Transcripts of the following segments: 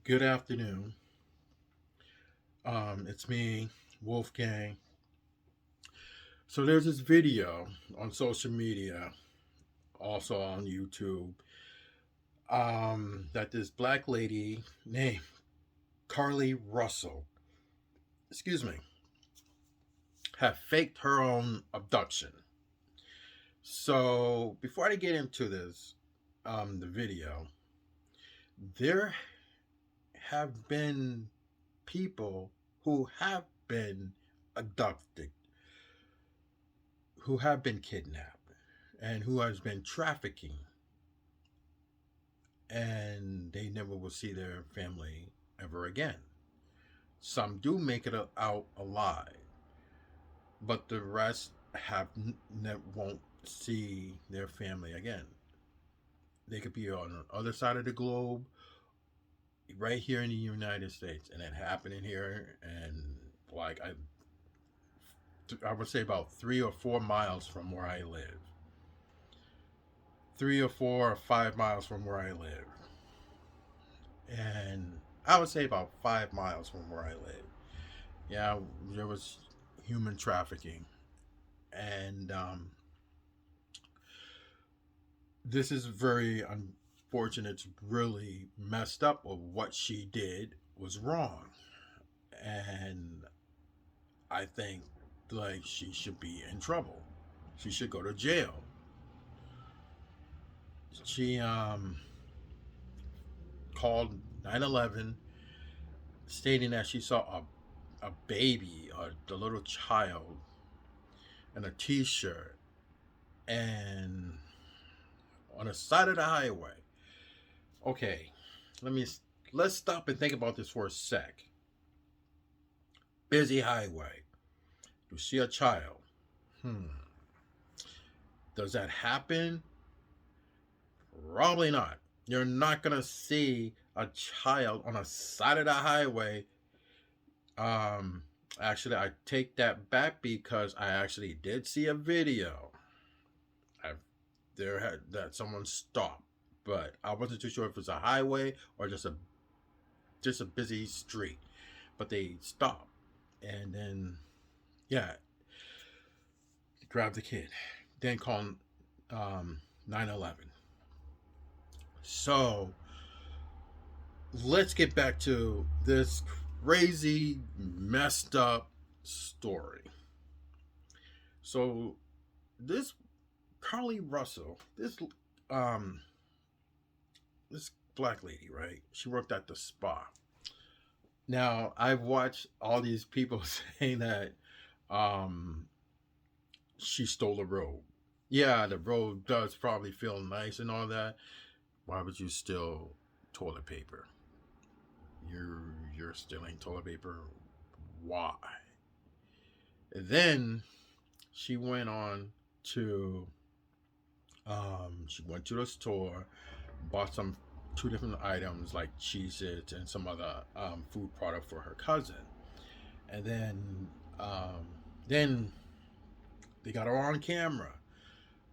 Good afternoon. It's me, Wolfgang. So there's this video on social media, also on YouTube, that this black lady named Carlee Russell, excuse me, have faked her own abduction. So before I get into this, the video, there have been people who have been abducted, who have been kidnapped, and who has been trafficking, and they never will see their family ever again. Some do make it out alive, but the rest won't see their family again. They could be on the other side of the globe, right here in the United States, and it happening here, and like I would say about 3 or 4 miles from where I live. 3 or 4 or 5 miles from where I live, and I would say about 5 miles from where I live. Yeah, there was human trafficking, and this is very unfortunate. It's really messed up. Of what she did was wrong, and I think like she should be in trouble. She should go to jail. She called 911, stating that she saw a baby, a little child, in a T-shirt, and on the side of the highway. Okay, let me let's stop and think about this for a sec. Busy highway. You see a child. Hmm. Does that happen? Probably not. You're not gonna see a child on the side of the highway. Um, Actually, I take that back because I actually did see a video. I there had that someone stopped, but I wasn't too sure if it was a highway or just a busy street. But they stopped, and then yeah, grabbed the kid, then called 911. So let's get back to this crazy, messed up story. So this Carlee Russell, um this black lady, right? She worked at the spa. Now I've watched all these people saying that um she stole a robe. Yeah, the robe does probably feel nice and all that. Why would you steal toilet paper? You're stealing toilet paper. Why? And then she went on to she went to the store, bought some two different items like Cheez-Its and some other food product for her cousin. And um, then they got her on camera.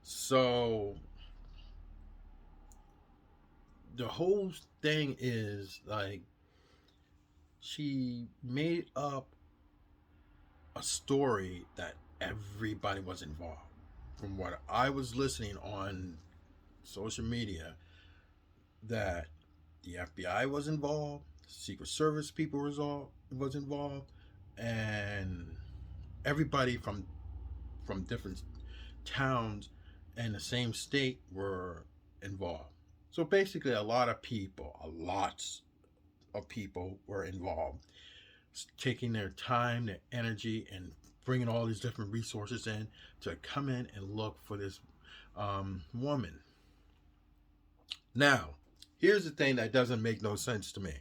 So the whole thing is like she made up a story that everybody was involved. From what I was listening on social media, that the FBI was involved, Secret Service people was involved, and everybody from different towns and the same state were involved. So basically, lots of people were involved, taking their time, their energy, and bringing all these different resources in to come in and look for this woman. Now, here's the thing that doesn't make no sense to me.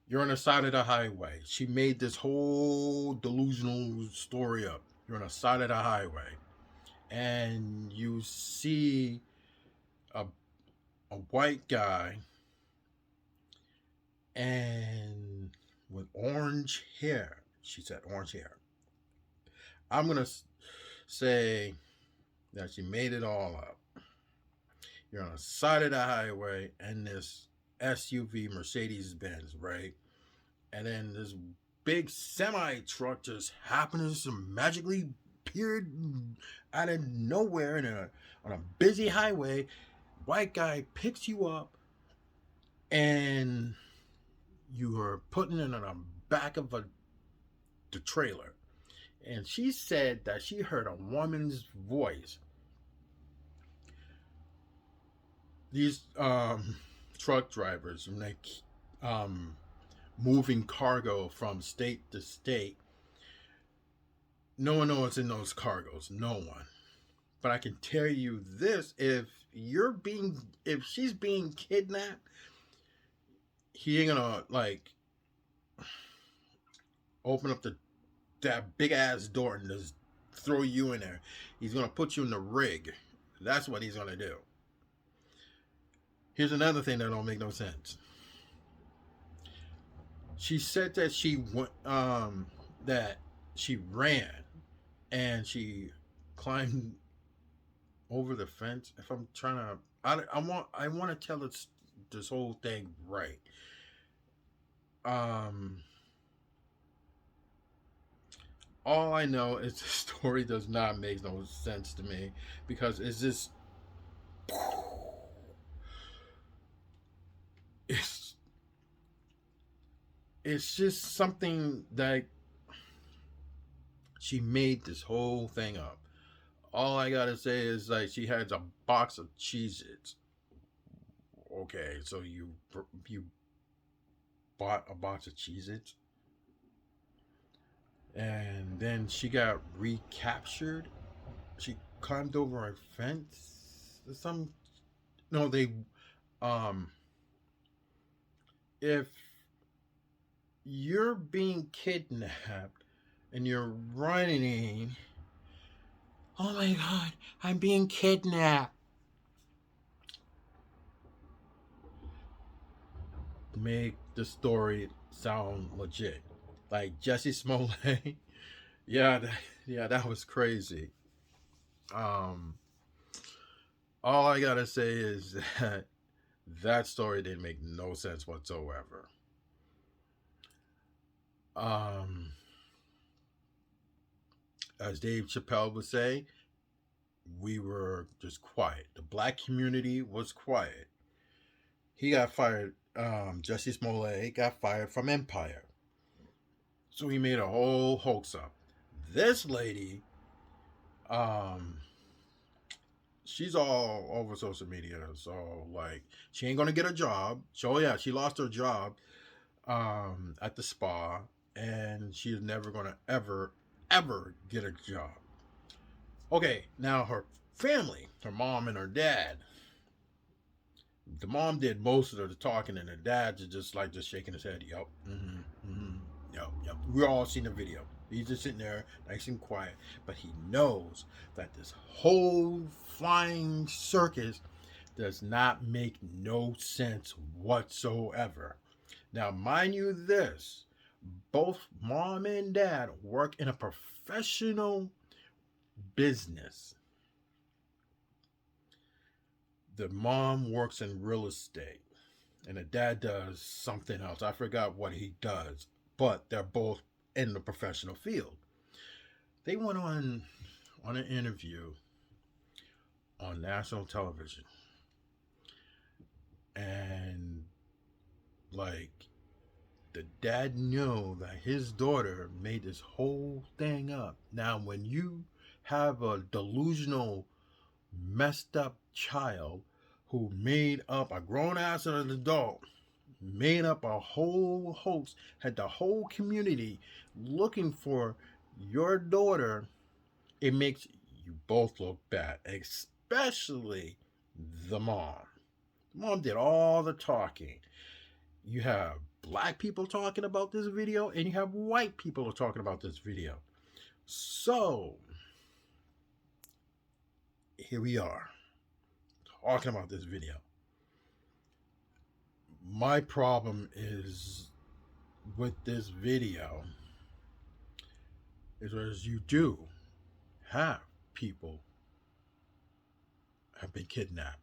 You're on the side of the highway. She made this whole delusional story up. You're on the side of the highway, and you see a, a white guy and with orange hair. She said orange hair. I'm going to say that she made it all up. You're on the side of the highway, and this SUV Mercedes Benz, right? And then this big semi truck just happens to magically appear out of nowhere on a busy highway. White guy picks you up and you are putting it on the back of the trailer. And she said that she heard a woman's voice. These truck drivers, when they moving cargo from state to state, no one knows what's in those cargoes. No one. But I can tell you this: if she's being kidnapped, he ain't gonna like open up that big ass door and just throw you in there. He's gonna put you in the rig. That's what he's gonna do. Here's another thing that don't make no sense. She said that she went, that she ran and she climbed over the fence. If I'm trying to, I want to tell this whole thing right. All I know is the story does not make no sense to me because it's it's just something that she made this whole thing up. All I gotta say is like she has a box of Cheez-Its. Okay, so you bought a box of Cheez-Its, and then she got recaptured. She climbed over a fence. Some no, they if you're being kidnapped and you're running, oh my god, I'm being kidnapped. Make the story sound legit. Like Jesse Smollett. yeah, that was crazy. Um, all I gotta say is that story didn't make no sense whatsoever. Um, as Dave Chappelle would say, we were just quiet. The black community was quiet. He got fired. Jesse Smollett got fired from Empire. So he made a whole hoax up. This lady, um, she's all over social media. So like, she ain't gonna get a job. So yeah, she lost her job at the spa, and she's never gonna ever get a job. Okay, now her family, her mom and her dad. The mom did most of the talking, and the dad just shaking his head. Yup, yep. We all seen the video. He's just sitting there, nice and quiet, but he knows that this whole flying circus does not make no sense whatsoever. Now, mind you, this: both mom and dad work in a professional business. The mom works in real estate and the dad does something else. I forgot what he does, but they're both in the professional field. They went on an interview on national television, and like the dad knew that his daughter made this whole thing up. Now, when you have a delusional, messed up child who made up a grown ass and an adult, made up a whole hoax, had the whole community looking for your daughter, it makes you both look bad, especially the mom. The mom did all the talking. You have black people talking about this video, and you have white people talking about this video. So, here we are, talking about this video. My problem is with this video is as you do have people have been kidnapped,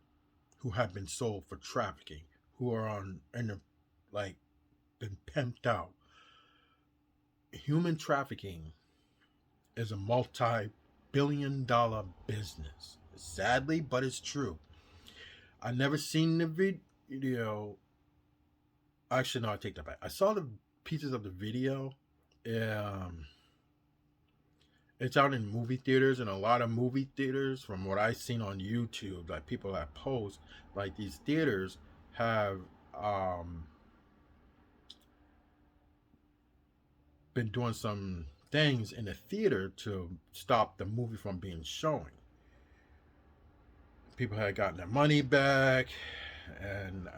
who have been sold for trafficking, who are like been pimped out. Human trafficking is a multi-billion-dollar business. Sadly, but it's true. I never seen the video. Actually, no, I take that back. I saw the pieces of the video. Um, it's out in movie theaters, and a lot of movie theaters, from what I've seen on YouTube, like people that post, like these theaters have um, been doing some things in the theater to stop the movie from being shown. People had gotten their money back, and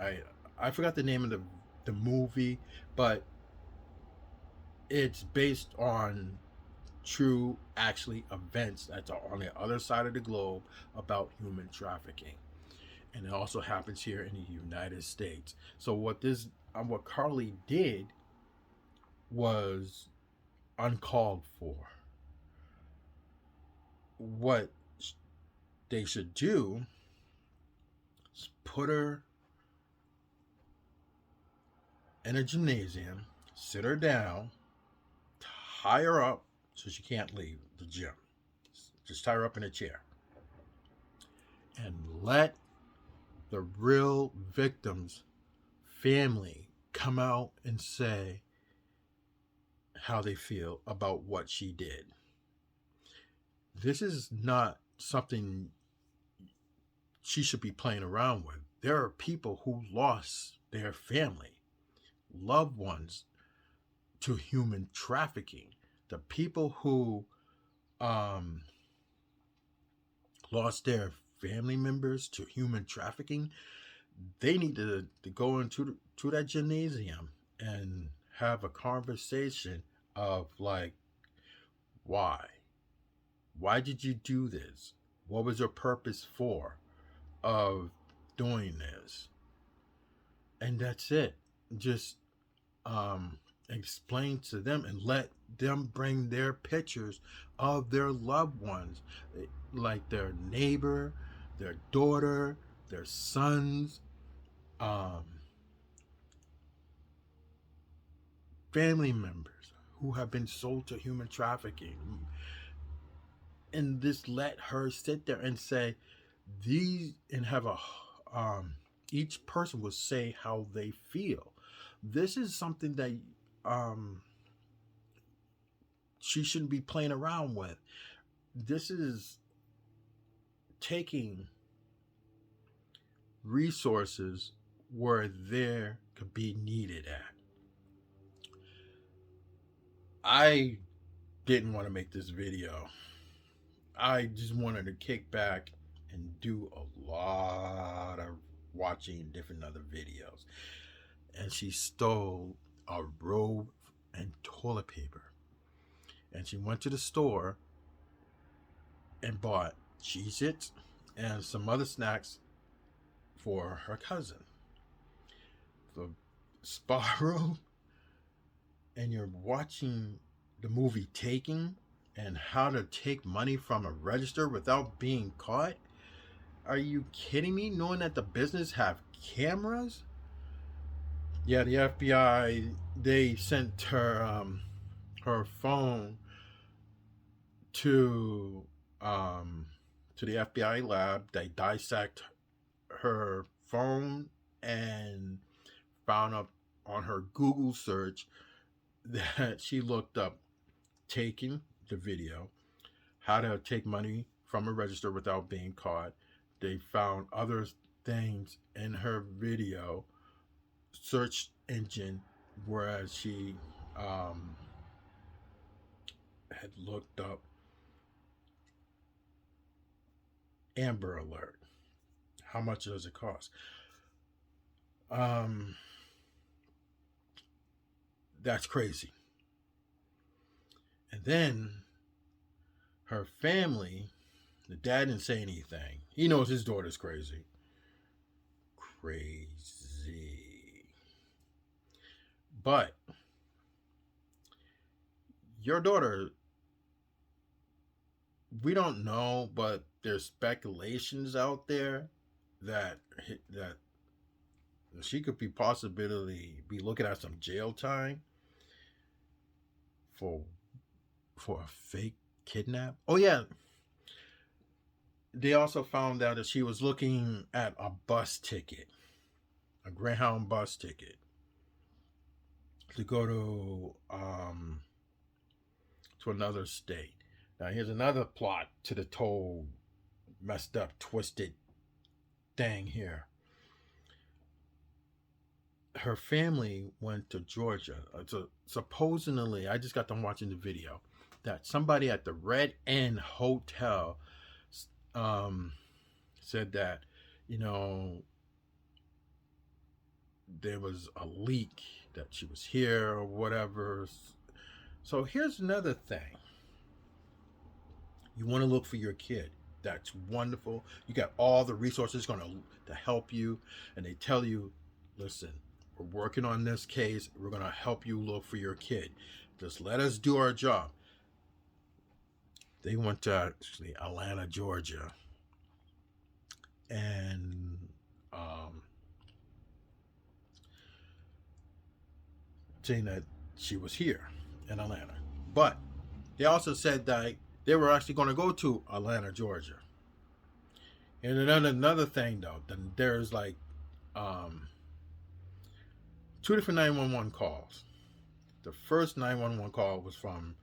I forgot the name of the movie, but it's based on true actually events that's on the other side of the globe about human trafficking, and it also happens here in the United States. So what Carlee did was uncalled for. What they should do is put her in a gymnasium, sit her down, tie her up so she can't leave the gym. Just tie her up in a chair. And let the real victim's family come out and say how they feel about what she did. This is not something she should be playing around with. There are people who lost their family, loved ones, to human trafficking. The people who lost their family members to human trafficking, they need to go into to that gymnasium and have a conversation of like, why did you do this? What was your purpose for of doing this? And that's it. Just explain to them and let them bring their pictures of their loved ones, like their neighbor, their daughter, their sons, family members who have been sold to human trafficking. And just let her sit there and say these, and have a each person will say how they feel. This is something that she shouldn't be playing around with. This is taking resources where there could be needed at. I didn't want to make this video. I just wanted to kick back and do a lot of watching different other videos. And she stole a robe and toilet paper. And she went to the store and bought Cheez-Its and some other snacks for her cousin. The spa room, and you're watching the movie Taking and how to take money from a register without being caught. Are you kidding me? Knowing that the business have cameras? Yeah, the FBI, they sent her her phone to the FBI lab. They dissect her phone and found up on her Google search that she looked up Taking the video, how to take money from a register without being caught. They found other things in her video search engine, whereas she had looked up Amber Alert. How much does it cost? That's crazy. And then her family, the dad didn't say anything. He knows his daughter's crazy. Crazy. But your daughter, we don't know, but there's speculations out there that She could be possibly be looking at some jail time for a fake kidnap. Oh yeah, they also found out that she was looking at a bus ticket, a Greyhound bus ticket, to go to another state. Now here's another plot to the whole messed up, twisted thing here. Her family went to Georgia. So supposedly, I just got done watching the video that somebody at the Red Inn Hotel um, said that, you know, there was a leak that she was here or whatever. So here's another thing. You want to look for your kid. That's wonderful. You got all the resources going to help you, and they tell you, listen, we're working on this case. We're going to help you look for your kid. Just let us do our job. They went to actually Atlanta, Georgia, and saying that she was here in Atlanta. But they also said that they were actually going to go to Atlanta, Georgia. And another thing, though, then there's like two different 911 calls. The first 911 call was from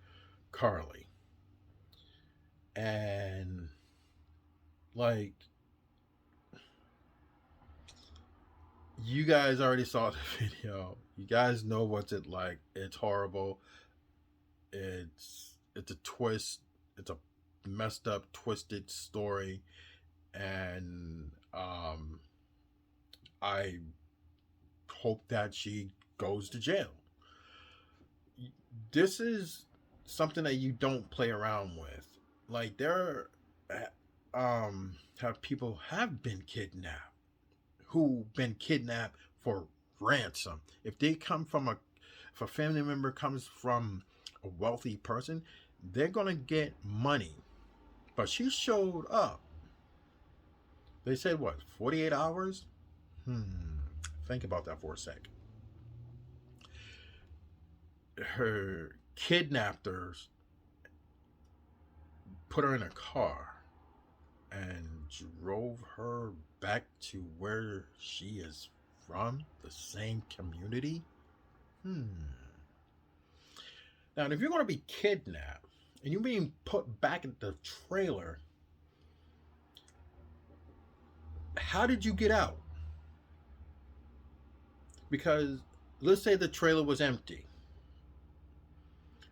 Carlee. And like, you guys already saw the video. You guys know what's it like. It's horrible. It's a twist. It's a messed up, twisted story. And I hope that she goes to jail. This is something that you don't play around with. Like, there have people have been kidnapped, who've been kidnapped for ransom. If they come from if a family member comes from a wealthy person, they're gonna get money. But she showed up. They said what, 48 hours? Think about that for a sec. Her kidnappers put her in a car and drove her back to where she is from, the same community. Now, if you're going to be kidnapped and you're being put back in the trailer, how did you get out? Because let's say the trailer was empty.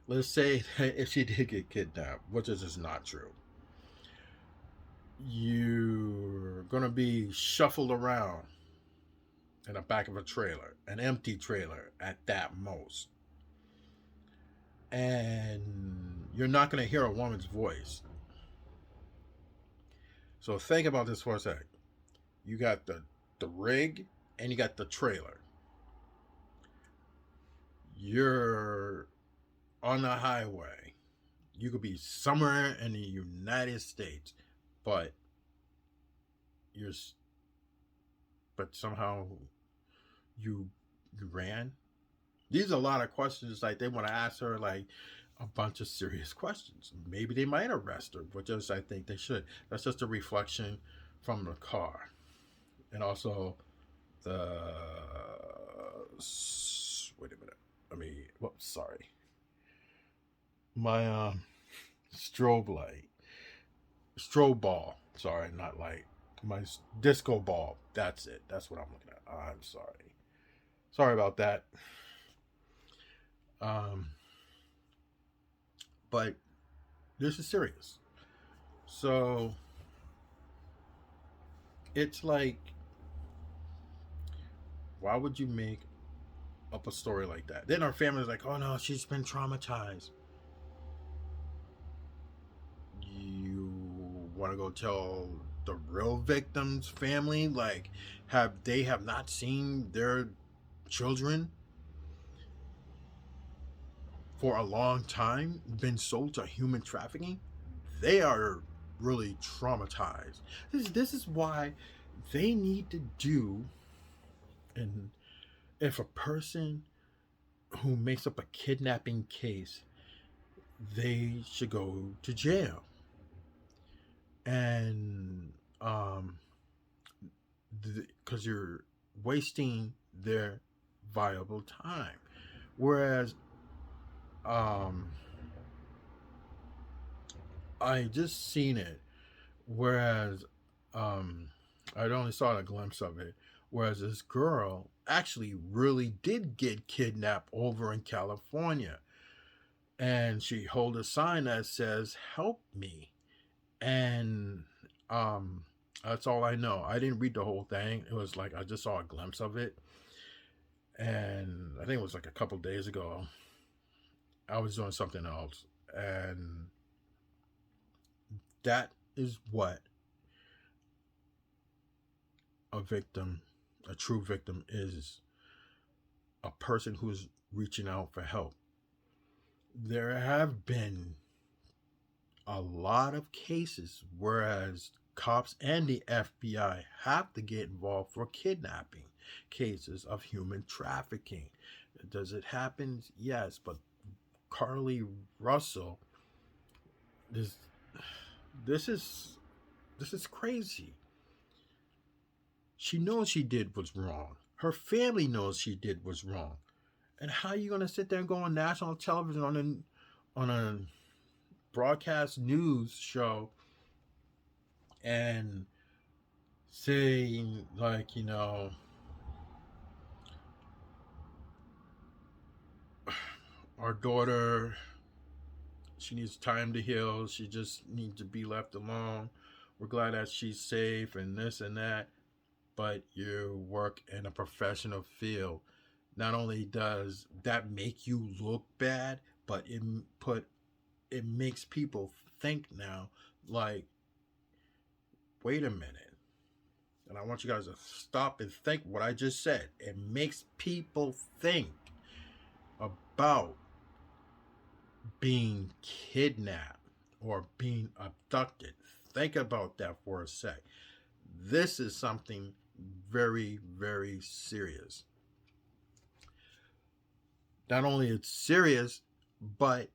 Let's say that if she did get kidnapped, which is not true, you're going to be shuffled around in the back of a trailer, an empty trailer at that most. And you're not going to hear a woman's voice. So think about this for a sec. You got the rig and you got the trailer. You're on the highway. You could be somewhere in the United States, but somehow you ran. These are a lot of questions. Like, they want to ask her like a bunch of serious questions. Maybe they might arrest her, but just I think they should. That's just a reflection from the car, and also the wait a minute. Whoops, sorry. My strobe ball. Sorry, not light. My disco ball. That's it. That's what I'm looking at. I'm sorry. Sorry about that. But this is serious. So it's like, why would you make up a story like that? Then our family's like, oh no, she's been traumatized. You want to go tell the real victim's family, like, they have not seen their children for a long time, been sold to human trafficking? They are really traumatized. This is why they need to do And if a person who makes up a kidnapping case, they should go to jail. And because you're wasting their viable time. Whereas um, I just seen it. Whereas um, I'd only saw a glimpse of it. Whereas this girl actually really did get kidnapped over in California, and she hold a sign that says "Help me," and um, that's all I know. I didn't read the whole thing. It was like I just saw a glimpse of it, and I think it was like a couple days ago. I was doing something else, and that is what a victim, a true victim, is: a person who's reaching out for help. There have been a lot of cases whereas cops and the FBI have to get involved for kidnapping cases of human trafficking. Does it happen? Yes, but Carlee Russell, this this is this is crazy. She knows she did was wrong. Her family knows she did was wrong. And how are you gonna sit there and go on national television on a broadcast news show and saying like, our daughter, she needs time to heal, she just needs to be left alone, we're glad that she's safe and this and that. But you work in a professional field. Not only does that make you look bad, but it makes people think now, like, wait a minute. And I want you guys to stop and think what I just said. It makes people think about being kidnapped or being abducted. Think about that for a sec. This is something very, very serious. Not only it's serious, but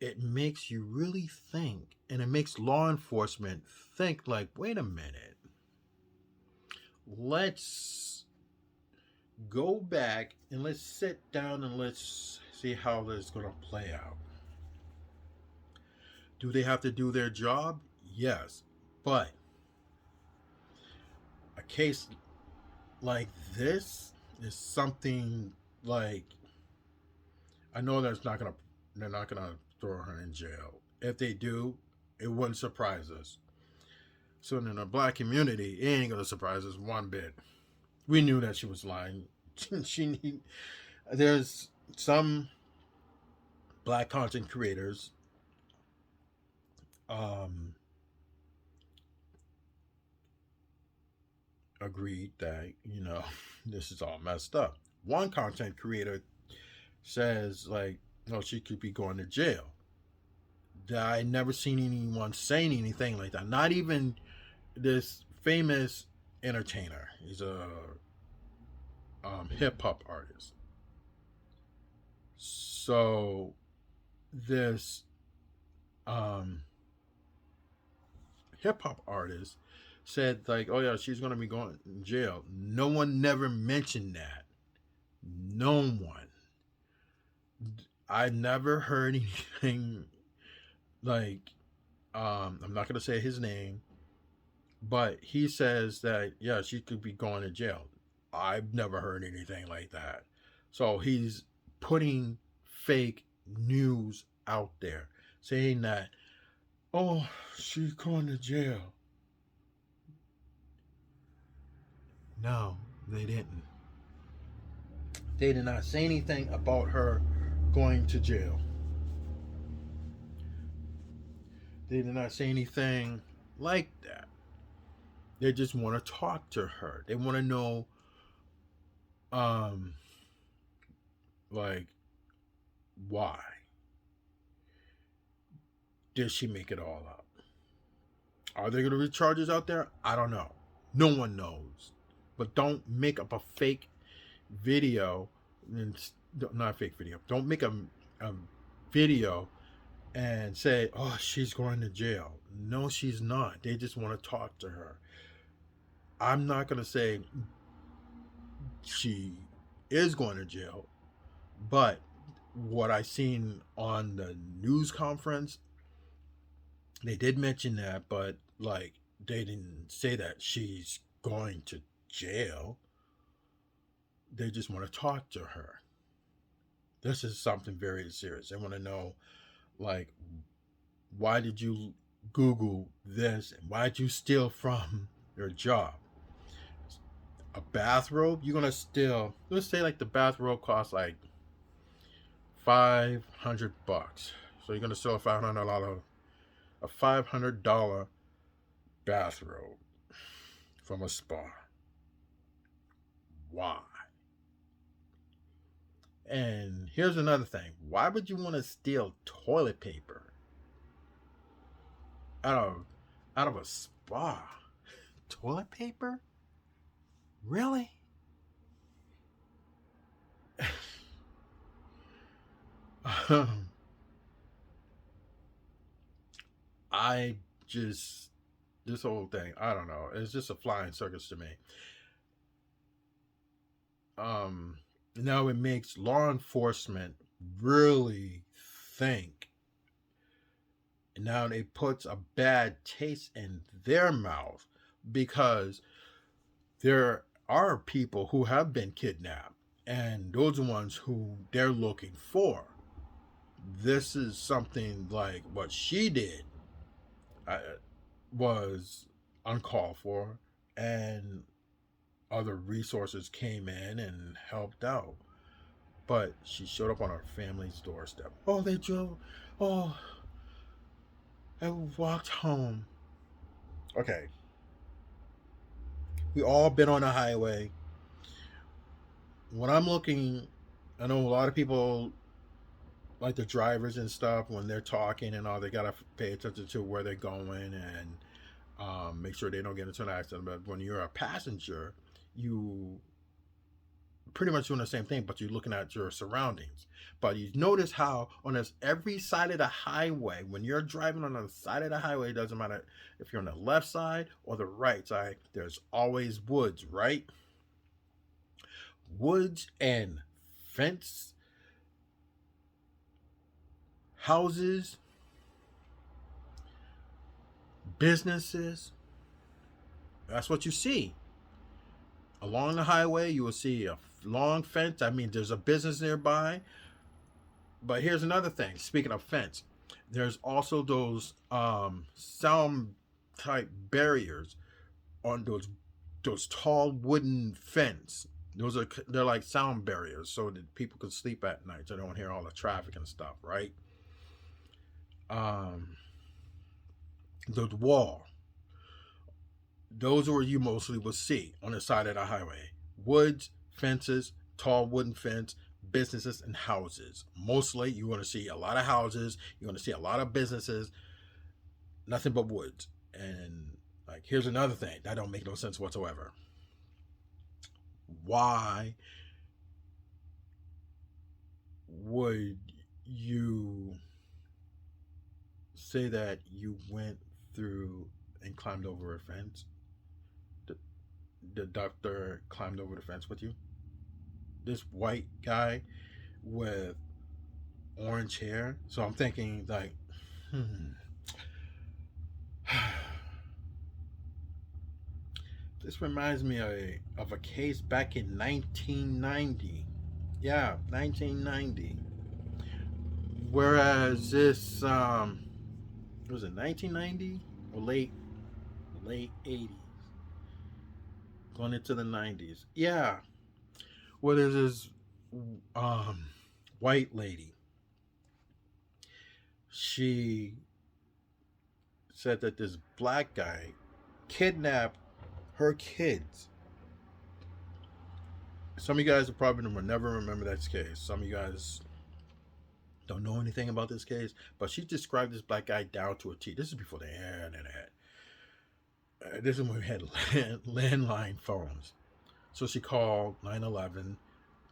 it makes you really think, and it makes law enforcement think like, wait a minute. Let's go back and let's sit down and let's see how this is going to play out. Do they have to do their job? Yes. But a case like this is something like, I know they're not gonna throw her in jail. If they do, it wouldn't surprise us. So in the black community, it ain't gonna surprise us one bit. We knew that she was lying. There's some black content creators agreed that, this is all messed up. One content creator says like, no, she could be going to jail. I never seen anyone saying anything like that. Not even this famous entertainer. He's a hip hop artist. So this hip hop artist said like, oh yeah, she's gonna be going to jail. No one never mentioned that. No one. I never heard anything like, I'm not gonna say his name, but he says that yeah, she could be going to jail. I've never heard anything like that. So he's putting fake news out there saying that, oh, she's going to jail. No, they didn't. They did not say anything about her going to jail. They did not say anything like that. They just want to talk to her. They want to know, like, why? Did she make it all up? Are there going to be charges out there? I don't know. No one knows. but don't make up a fake video. And not a fake video. Don't make a video and say, oh, she's going to jail. No, she's not. They just want to talk to her. I'm not going to say she is going to jail, but what I seen on the news conference, they did mention that, but like they didn't say that she's going to jail. They just want to talk to her. This is something very serious. They want to know, like, why did you Google this and why did you steal from your job? A bathrobe? You're gonna steal, let's say like the bathrobe costs like $500. So you're gonna steal a $500 bathrobe from a spa. Why? And here's another thing. Why would you want to steal toilet paper out of a spa? Toilet paper? Really? I just, this whole thing, I don't know. It's just a flying circus to me. Now it makes law enforcement really think. Now it puts a bad taste in their mouth because there are people who have been kidnapped, and those are the ones who they're looking for. This is something like what she did was uncalled for, and other resources came in and helped out. But she showed up on her family's doorstep. Oh, they drove. Oh, I walked home. Okay. We all been on the highway. When I'm looking, I know a lot of people, like the drivers and stuff, when they're talking and all, they gotta pay attention to where they're going and make sure they don't get into an accident. But when you're a passenger, you pretty much doing the same thing, but you're looking at your surroundings. But you notice how on this every side of the highway, when you're driving on the side of the highway, it doesn't matter if you're on the left side or the right side, there's always woods, right? Woods and fence, houses, businesses. That's what you see. Along the highway, you will see a long fence. I mean, there's a business nearby. But here's another thing. Speaking of fence, there's also those sound type barriers on those tall wooden fence. They're like sound barriers so that people can sleep at night so they don't hear all the traffic and stuff, right? The wall. Those are where you mostly will see on the side of the highway. Woods, fences, tall wooden fence, businesses, and houses. Mostly you're going to see a lot of houses. You're going to see a lot of businesses. Nothing but woods. And like, here's another thing that don't make no sense whatsoever. Why would you say that you went through and climbed over a fence? The doctor climbed over the fence with you? This white guy with orange hair. So I'm thinking like, this reminds me of a case back in 1990. Yeah, 1990. Whereas this, was it 1990 or late 80s, going into the 90s? Yeah. Well, there's this white lady. She said that this black guy kidnapped her kids. Some of you guys will probably never remember that case. Some of you guys don't know anything about this case, but she described this black guy down to a T. This is before the internet. This is when we had landline phones. So she called 911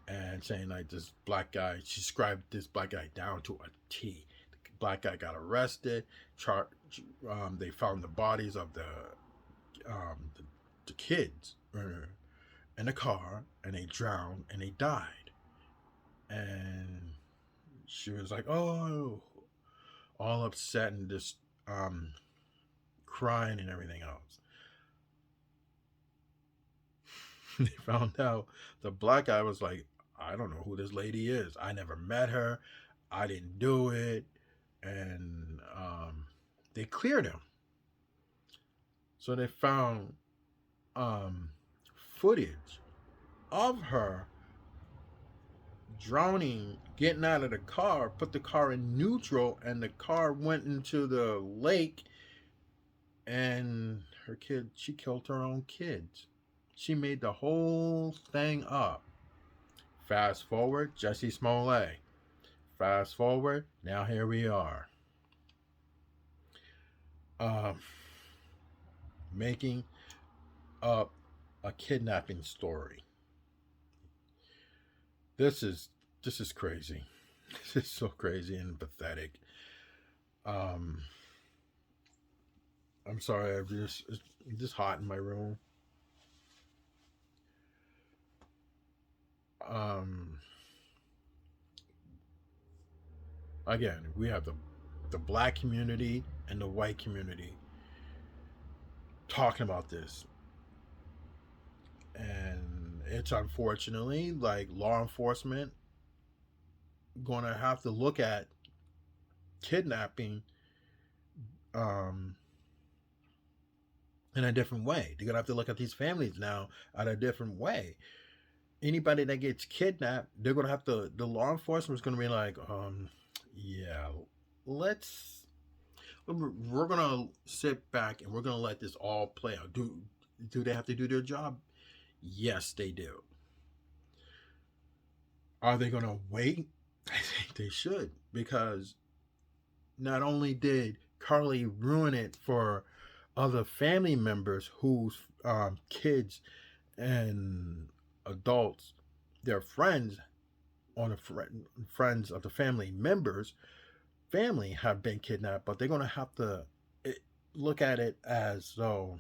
and saying like this black guy. She described this black guy down to a T. The black guy got arrested. They found the bodies of the kids in the car, and they drowned and they died. And she was like, "Oh," all upset and just crying and everything else. They found out the black guy was like, "I don't know who this lady is. I never met her. I didn't do it." And they cleared him. So they found footage of her drowning, getting out of the car, put the car in neutral, and the car went into the lake. And she killed her own kids. She made the whole thing up. Fast forward, Jesse Smollett. Fast forward, now here we are. Making up a kidnapping story. This is crazy. This is so crazy and pathetic. I'm sorry, it's just hot in my room. Again, we have the black community and the white community talking about this. And it's unfortunately like law enforcement gonna have to look at kidnapping in a different way. They're gonna have to look at these families now in a different way. Anybody that gets kidnapped, they're gonna have to. The law enforcement is gonna be like, yeah, we're gonna sit back and we're gonna let this all play out. Do they have to do their job? Yes, they do. Are they gonna wait? I think they should, because not only did Carlee ruin it for other family members whose kids and adults, their friends friends of the family members, family have been kidnapped, but they're gonna have to look at it as though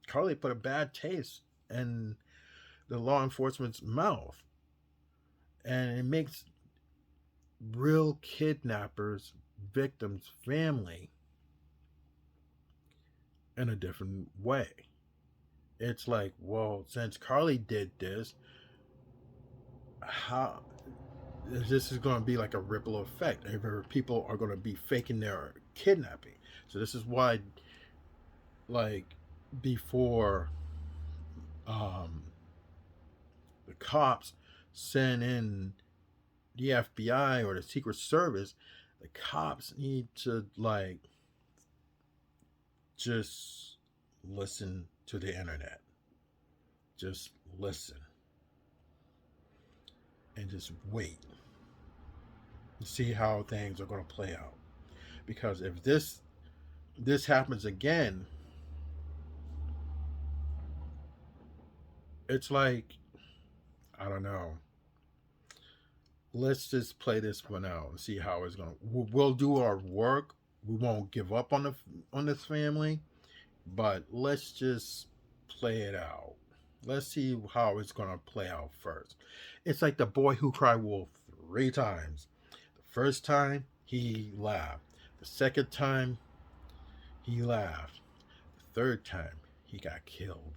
Carlee put a bad taste in the law enforcement's mouth, and it makes real kidnappers, victims, family in a different way. It's like, well, since Carlee did this, how this is going to be like a ripple effect. People are going to be faking their kidnapping. So this is why, like, before the cops send in the FBI or the Secret Service, the cops need to like just listen to the internet. Just listen and just wait and see how things are going to play out. Because if this happens again, it's like, I don't know. Let's just play this one out and see how it's going to. We'll do our work. We won't give up on this family, but let's just play it out. Let's see how it's going to play out first. It's like the boy who cried wolf 3 times. The first time, he laughed. The second time, he laughed. The third time, he got killed.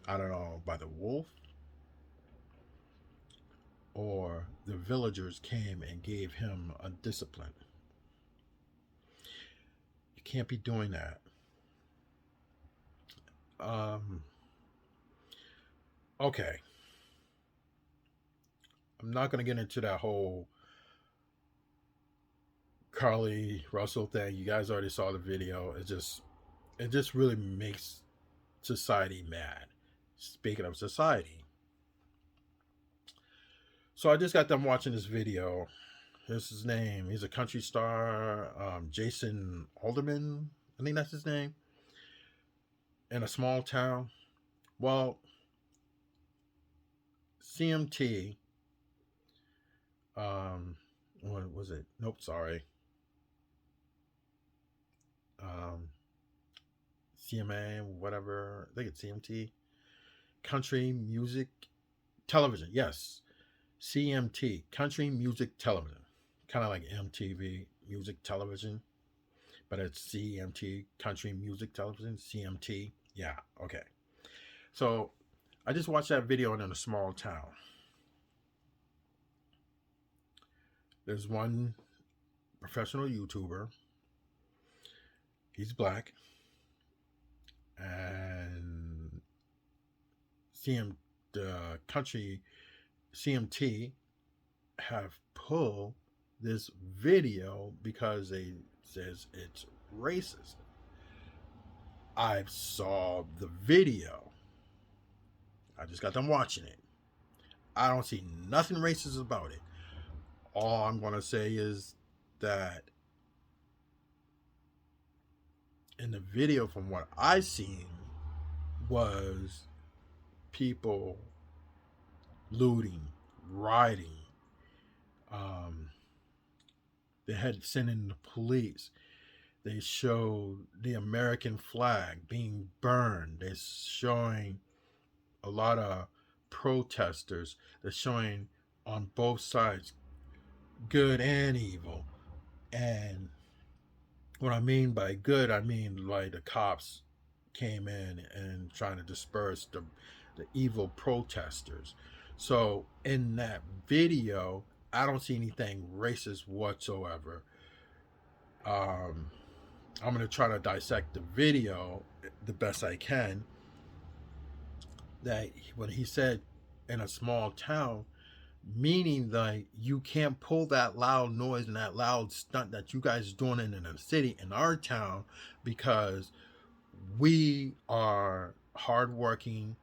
I don't know, by the wolf, or the villagers came and gave him a discipline. You can't be doing that. Okay. I'm not going to get into that whole Carlee Russell thing. You guys already saw the video. It just really makes society mad. Speaking of society. So I just got done watching this video. Here's his name. He's a country star, Jason Aldean. I think that's his name. In a small town. Well, CMT, what was it? Nope, sorry. Um, CMA, whatever. I think it's CMT. Country Music Television. Yes. CMT, Country Music Television. Kind of like MTV Music Television, but it's CMT, Country Music Television. CMT. Yeah, okay. So I just watched that video in a small town. There's one professional YouTuber. He's black. And the country CMT have pulled this video because they says it's racist. I saw the video. I just got done watching it. I don't see nothing racist about it. All I'm going to say is that in the video, from what I seen, was people looting, rioting. They had sent in the police. They showed the American flag being burned. They're showing a lot of protesters. They're showing on both sides, good and evil. And what I mean by good, I mean like the cops came in and trying to disperse the evil protesters. So in that video, I don't see anything racist whatsoever. I'm going to try to dissect the video the best I can. That when he said in a small town, meaning that you can't pull that loud noise and that loud stunt that you guys are doing in a city, in our town, because we are hardworking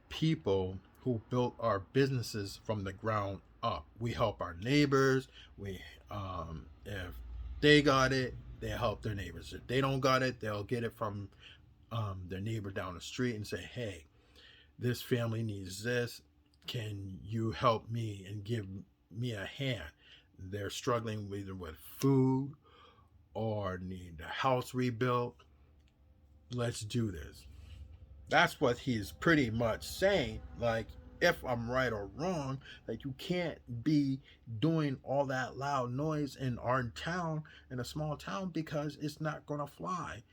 people who built our businesses from the ground up. We help our neighbors. If they got it, they help their neighbors. If they don't got it, they'll get it from their neighbor down the street and say, hey, this family needs this. Can you help me and give me a hand? They're struggling either with food or need a house rebuilt. Let's do this. That's what he's pretty much saying. Like, if I'm right or wrong, like, you can't be doing all that loud noise in our town, in a small town, because it's not going to fly.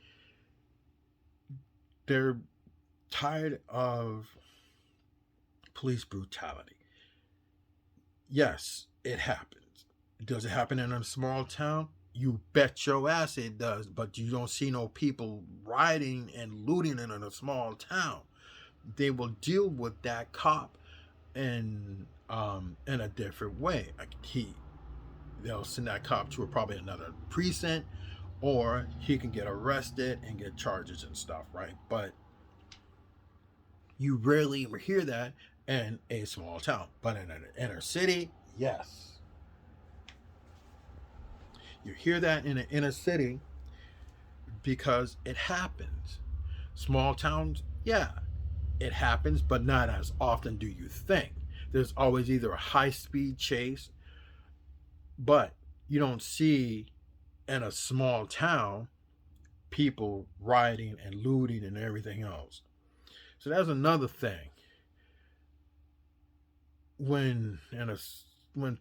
They're tired of police brutality. Yes, it happens. Does it happen in a small town? You bet your ass it does, but you don't see no people rioting and looting in a small town. They will deal with that cop in a different way. Like they'll send that cop to probably another precinct, or he can get arrested and get charges and stuff, right? But you rarely ever hear that in a small town. But in an inner city, yes. You hear that in an inner city because it happens. Small towns, yeah, it happens, but not as often do you think. There's always either a high-speed chase, but you don't see in a small town people rioting and looting and everything else. So that's another thing. When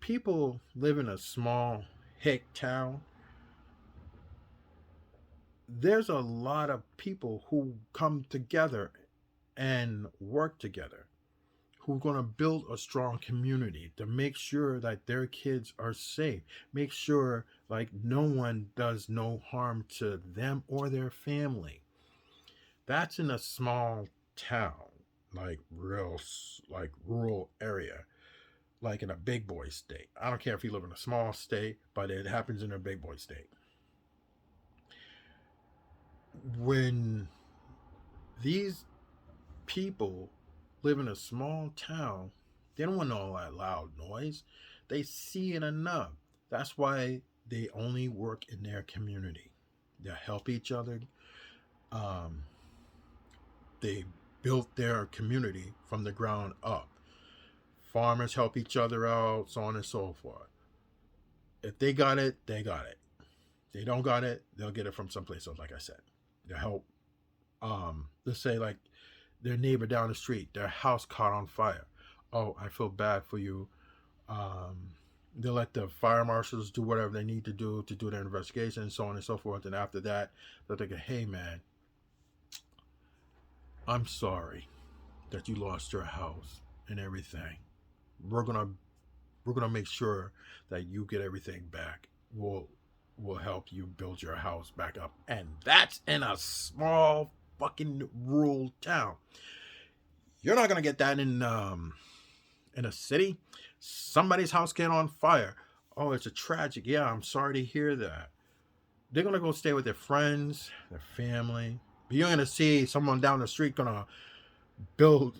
people live in a small hick town, there's a lot of people who come together and work together, who are going to build a strong community to make sure that their kids are safe, make sure like no one does no harm to them or their family. That's in a small town, like rural area, like in a big boy state. I don't care if you live in a small state, but it happens in a big boy state. When these people live in a small town, they don't want all that loud noise. They see it enough. That's why they only work in their community. They help each other. They built their community from the ground up. Farmers help each other out, so on and so forth. If they got it, they got it. If they don't got it, they'll get it from someplace else, like I said. They'll help. Let's say like their neighbor down the street, their house caught on fire. Oh, I feel bad for you. Um, they'll let the fire marshals do whatever they need to do their investigation, and so on and so forth. And after that, they'll think, hey man, I'm sorry that you lost your house and everything. We're gonna make sure that you get everything back. We'll help you build your house back up. And that's in a small fucking rural town. You're not gonna get that in a city. Somebody's house get on fire. Oh, it's a tragic. Yeah, I'm sorry to hear that. They're gonna go stay with their friends, their family. But you're gonna see someone down the street gonna build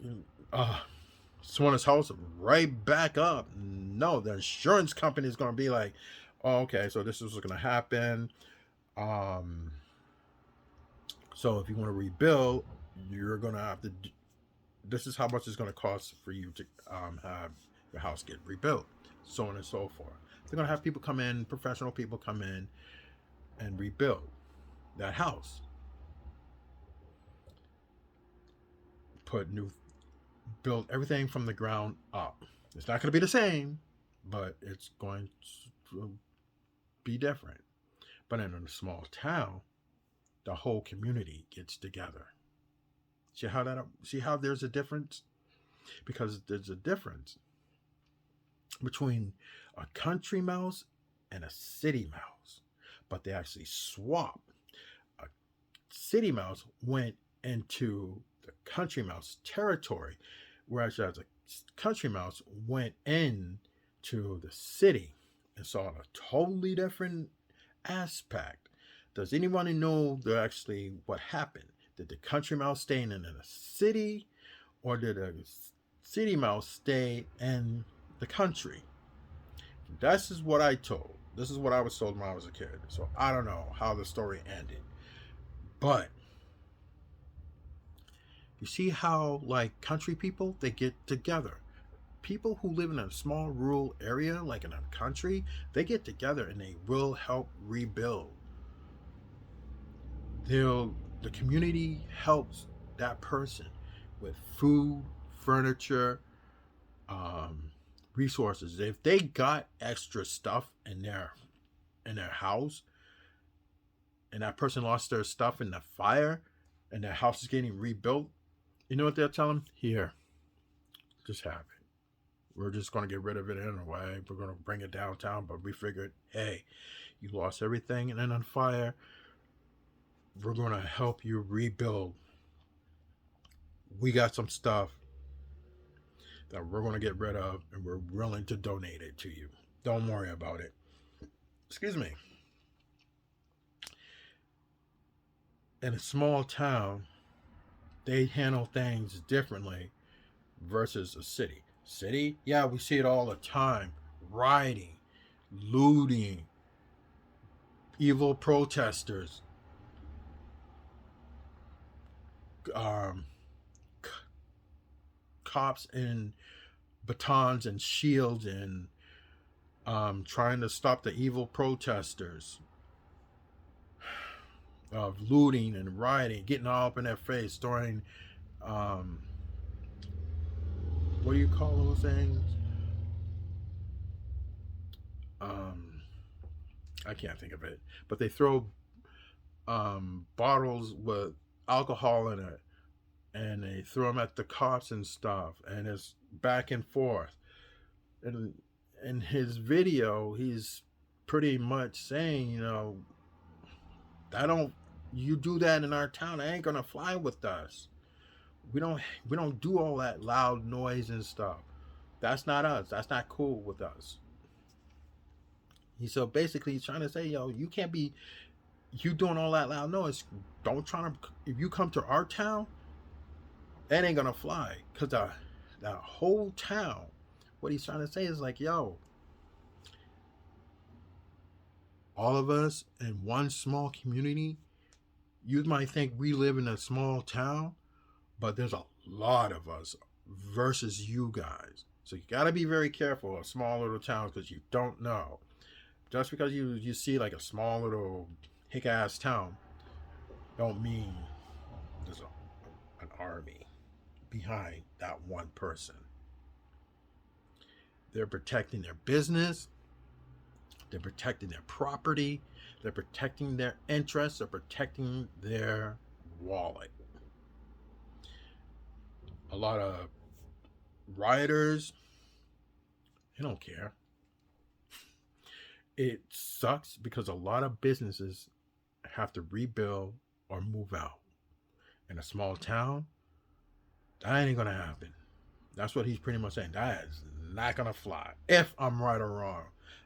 someone's house right back up. No, the insurance company is gonna be like, oh, okay, so this is what's gonna happen. So if you want to rebuild, you're gonna have to. This is how much it's gonna cost for you to have your house get rebuilt, so on and so forth. They're gonna have people come in, professional people come in, and rebuild that house. Build everything from the ground up. It's not gonna be the same, but it's going to be different. But in a small town, the whole community gets together. See how there's a difference? Because there's a difference between a country mouse and a city mouse. But they actually swap. A city mouse went into the country mouse territory, whereas a country mouse went into the city and saw a totally different aspect. Does anyone know actually what happened? Did the country mouse stay in the city, or did the city mouse stay in the country? This is what I told. This is what I was told when I was a kid. So I don't know how the story ended. But you see how like country people, they get together. People who live in a small rural area, like in a country, they get together and they will help rebuild. The community helps that person with food, furniture, resources. If they got extra stuff in their house, and that person lost their stuff in the fire, and their house is getting rebuilt, you know what they'll tell them? Here, just have it. We're just going to get rid of it anyway. We're going to bring it downtown, but we figured, hey, you lost everything and then on fire. We're going to help you rebuild. We got some stuff that we're going to get rid of, and we're willing to donate it to you. Don't worry about it. Excuse me. In a small town, they handle things differently versus a city. City, yeah, we see it all the time. Rioting, looting, evil protesters, cops in batons and shields and trying to stop the evil protesters, of looting and rioting, getting all up in their face, throwing what do you call those things? I can't think of it, but they throw bottles with alcohol in it, and they throw them at the cops and stuff, and it's back and forth. And in his video, he's pretty much saying, you do that in our town, it ain't gonna fly with us. We don't do all that loud noise and stuff. That's not us. That's not cool with us. So basically he's trying to say, you can't be you doing all that loud noise. Don't try to. If you come to our town, that ain't gonna fly. Cause that whole town, what he's trying to say is like, all of us in one small community. You might think we live in a small town, but there's a lot of us versus you guys. So you got to be very careful of small little towns because you don't know. Just because you see like a small little hick ass town, don't mean there's an army behind that one person. They're protecting their business, they're protecting their property, they're protecting their interests, they're protecting their wallet. A lot of rioters, they don't care. It sucks because a lot of businesses have to rebuild or move out. In a small town, that ain't gonna happen. That's what he's pretty much saying. That is not gonna fly. If I'm right or wrong.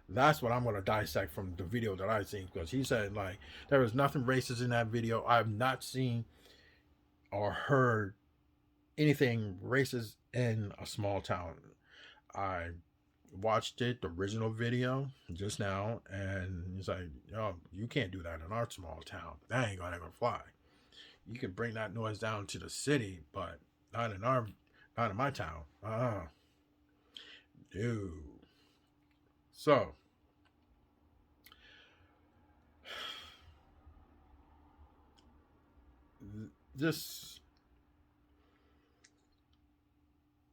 That's what I'm gonna dissect from the video that I seen because he said like there was nothing racist in that video. I've not seen or heard anything racist in a small town. I watched it, the original video, just now, and he's like, "Yo, you can't do that in our small town. That ain't gonna fly. You can bring that noise down to the city, but not in my town. No." So, this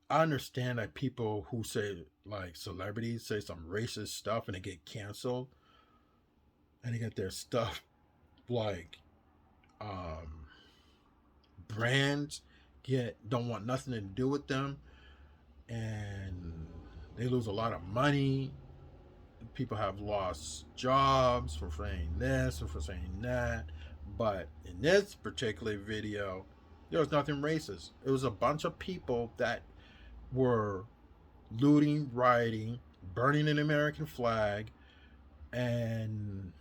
I understand that people who say like celebrities say some racist stuff and they get canceled and they get their stuff like um brands get don't want nothing to do with them and they lose a lot of money. People have lost jobs for saying this or for saying that. But in this particular video, there was nothing racist. It was a bunch of people that were looting, rioting, burning an American flag, and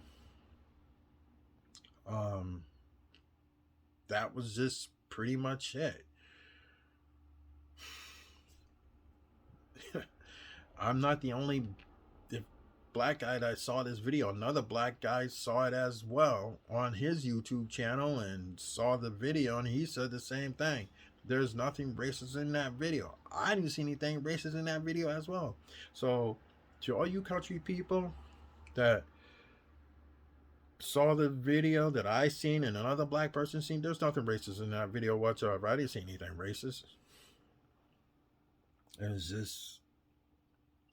that was just pretty much it. I'm not the only black guy that saw this video. Another black guy saw it as well on his YouTube channel and saw the video, and he said the same thing. There's nothing racist in that video. I didn't see anything racist in that video as well. So to all you country people that saw the video that I seen and another black person seen, there's nothing racist in that video whatsoever. I didn't see anything racist. And it's just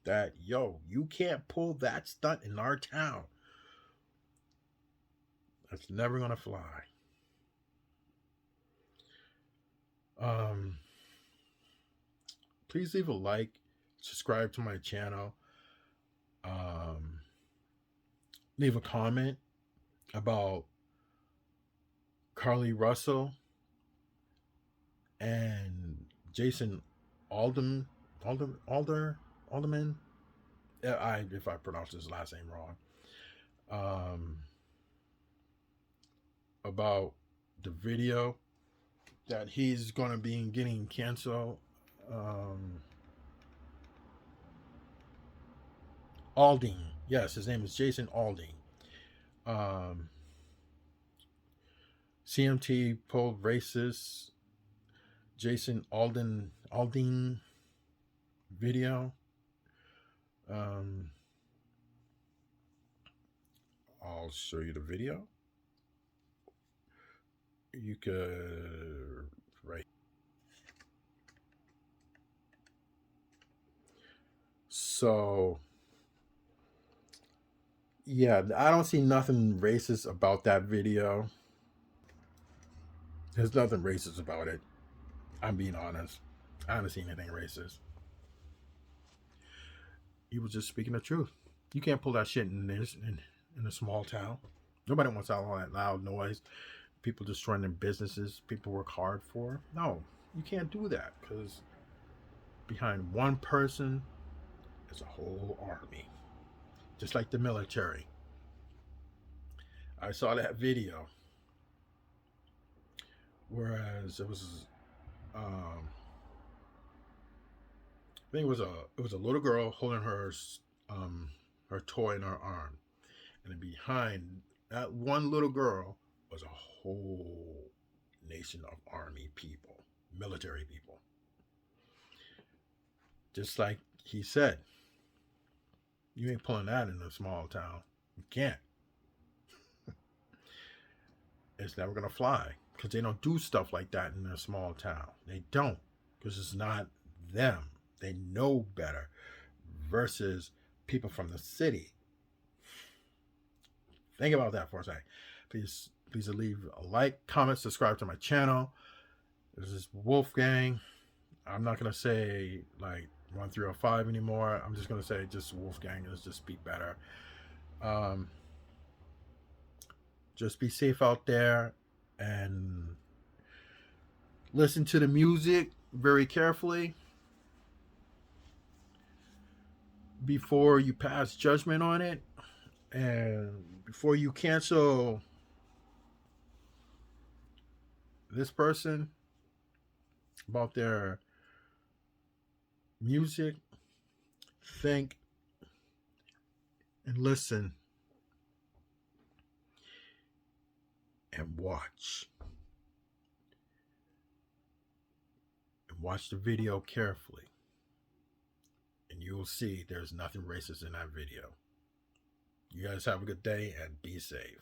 that, yo, you can't pull that stunt in our town. That's never gonna fly. Please leave a like, subscribe to my channel, leave a comment about Carlee Russell and Jason Aldeman. If I pronounce his last name wrong. About the video that he's gonna be getting canceled. Aldean. Yes, his name is Jason Aldean. CMT pulled racist Jason Aldean video. I'll show you the video. You could right. So yeah, I don't see nothing racist about that video. There's nothing racist about it. I'm being honest. I haven't seen anything racist. He was just speaking the truth. You can't pull that shit in a small town. Nobody wants all that loud noise. People destroying their businesses. People work hard for. No, you can't do that because behind one person is a whole army. Just like the military. I saw that video. Whereas it was, I think it was a little girl holding her toy in her arm, and then behind that one little girl was a whole nation of army people, military people. Just like he said, you ain't pulling that in a small town. You can't. It's never going to fly because they don't do stuff like that in a small town. They don't, because it's not them. They know better versus people from the city. Think about that for a second. Please leave a like, comment, subscribe to my channel. This is Wolfgang. I'm not going to say like 1 through 5 anymore. I'm just going to say just Wolfgang. Let's just be better. Just be safe out there and listen to the music very carefully before you pass judgment on it, and before you cancel this person about their music. Think and listen and watch. And watch the video carefully. And you will see there's nothing racist in that video. You guys have a good day and be safe.